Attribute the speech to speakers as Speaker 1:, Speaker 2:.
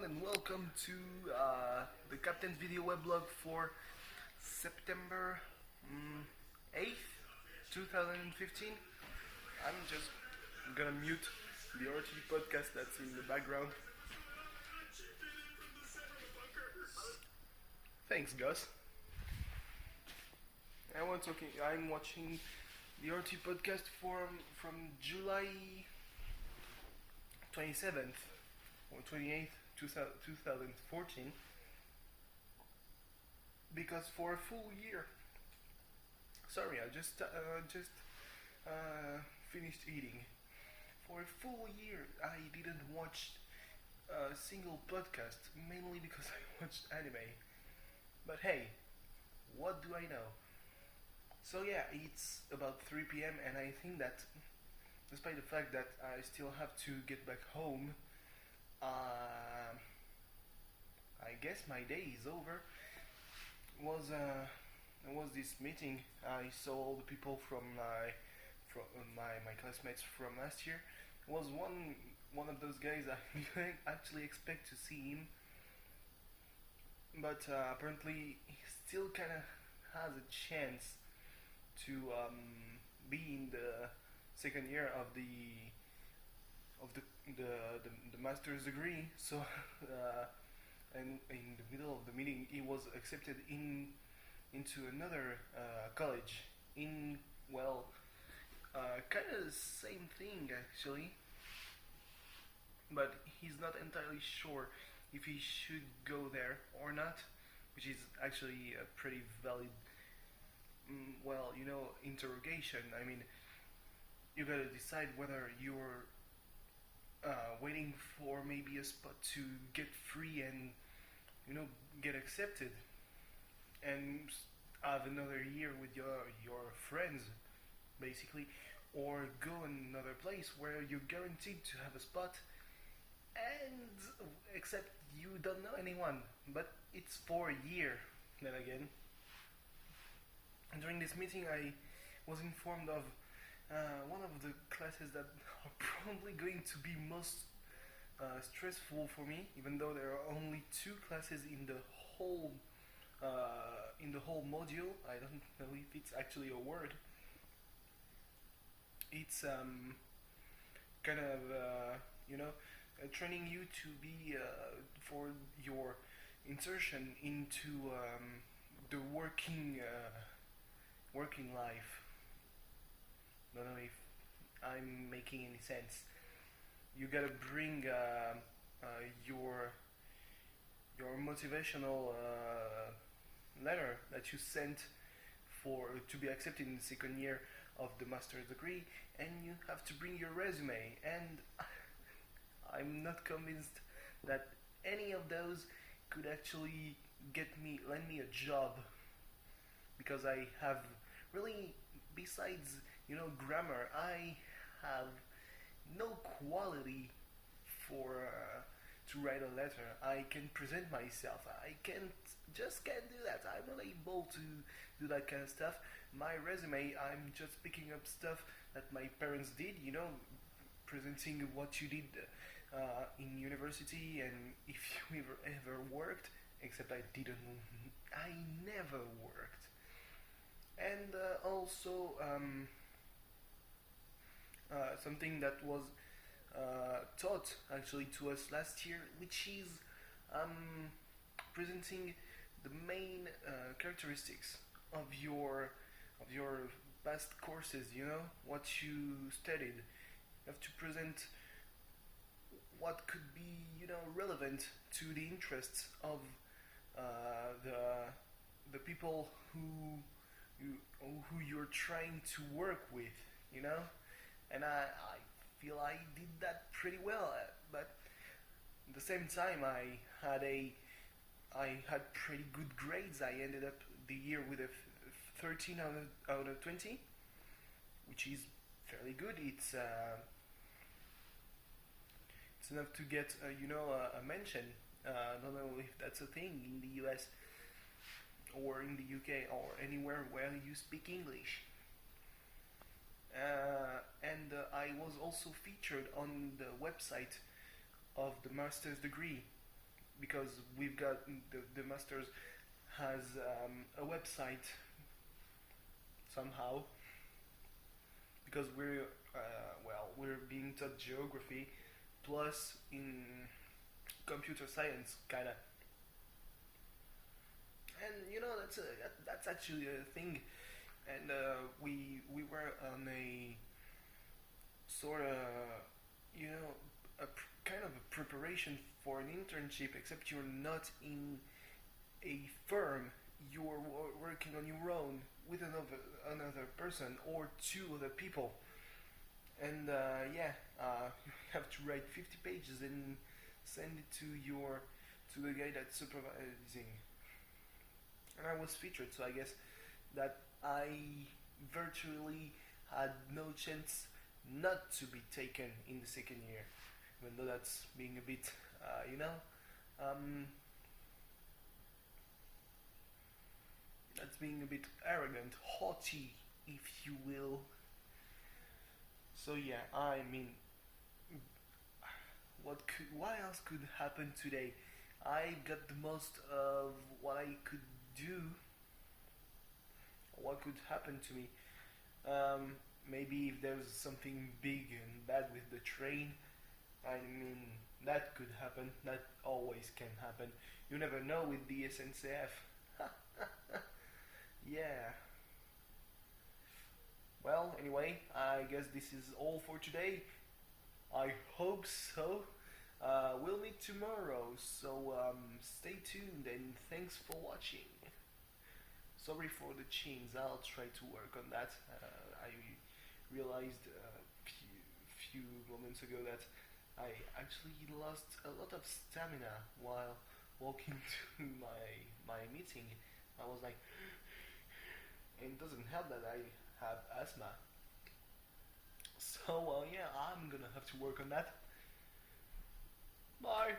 Speaker 1: and welcome to the Captain's video weblog for September 8th, 2015. I'm just gonna mute the RTD podcast that's in the background. Thanks, Gus. I'm watching the RT podcast from July 27th or 28th, 2014, because for a full year. Sorry, I just finished eating. For a full year, I didn't watch a single podcast, mainly because I watched anime. But hey, what do I know? So yeah, it's about 3 p.m. and I think that despite the fact that I still have to get back home, I guess my day is over. There was this meeting. I saw all the people from my classmates from last year. Was one of those guys I didn't actually expect to see him, but apparently he still kind of has a chance to be in the second year of the master's degree. So and in the middle of the meeting, he was accepted into another college in, well, kind of the same thing actually, but he's not entirely sure if he should go there or not, which is actually a pretty valid, interrogation. I mean, you gotta decide whether you're waiting for maybe a spot to get free and get accepted and have another year with your friends, basically, or go in another place where you're guaranteed to have a spot, and except you don't know anyone, but it's for a year. Then again, during this meeting, I was informed of one of the classes that are probably going to be most stressful for me, even though there are only two classes in the whole module. I don't know if it's actually a word. It's kind of training you to be for your insertion into the working life. Don't know if I'm making any sense. You gotta bring your motivational letter that you sent to be accepted in the second year of the master's degree, and you have to bring your resume. And I'm not convinced that any of those could actually land me a job, because I have really, besides grammar, I have no quality for to write a letter. I can present myself. I can't do that. I'm not able to do that kind of stuff. My resume, I'm just picking up stuff that my parents did. Presenting what you did in university, and if you ever worked. Except I didn't. I never worked. And also something that was taught actually to us last year, which is presenting the main characteristics of your past courses. What you studied. You have to present what could be relevant to the interests of the people who you're trying to work with, and I feel I did that pretty well, but at the same time I had pretty good grades. I ended up the year with a 13 out of 20, which is fairly good. It's enough to get a mention. I don't know if that's a thing in the US or in the UK or anywhere where you speak English. And I was also featured on the website of the master's degree, because we've got the masters has a website somehow, because we're being taught geography plus in computer science kind of, and that's actually a thing. And we were on a sort of, kind of a preparation for an internship, except you're not in a firm. You're working on your own with another person or two other people, and you have to write 50 pages and send it to the guy that's supervising. And I was featured, so I guess that I virtually had no chance not to be taken in the second year, even though that's being a bit, um, that's being a bit arrogant, haughty, if you will. So yeah, I mean, what else could happen today? I got the most of what I could do. What could happen to me? Maybe if there's something big and bad with the train, I mean, that could happen. That always can happen. You never know with the SNCF. Yeah. Well, anyway, I guess this is all for today. I hope so. We'll meet tomorrow, so stay tuned and thanks for watching. Sorry for the chins, I'll try to work on that. I realized a few moments ago that I actually lost a lot of stamina while walking to my meeting. I was like, and it doesn't help that I have asthma. So yeah, I'm gonna have to work on that. Bye.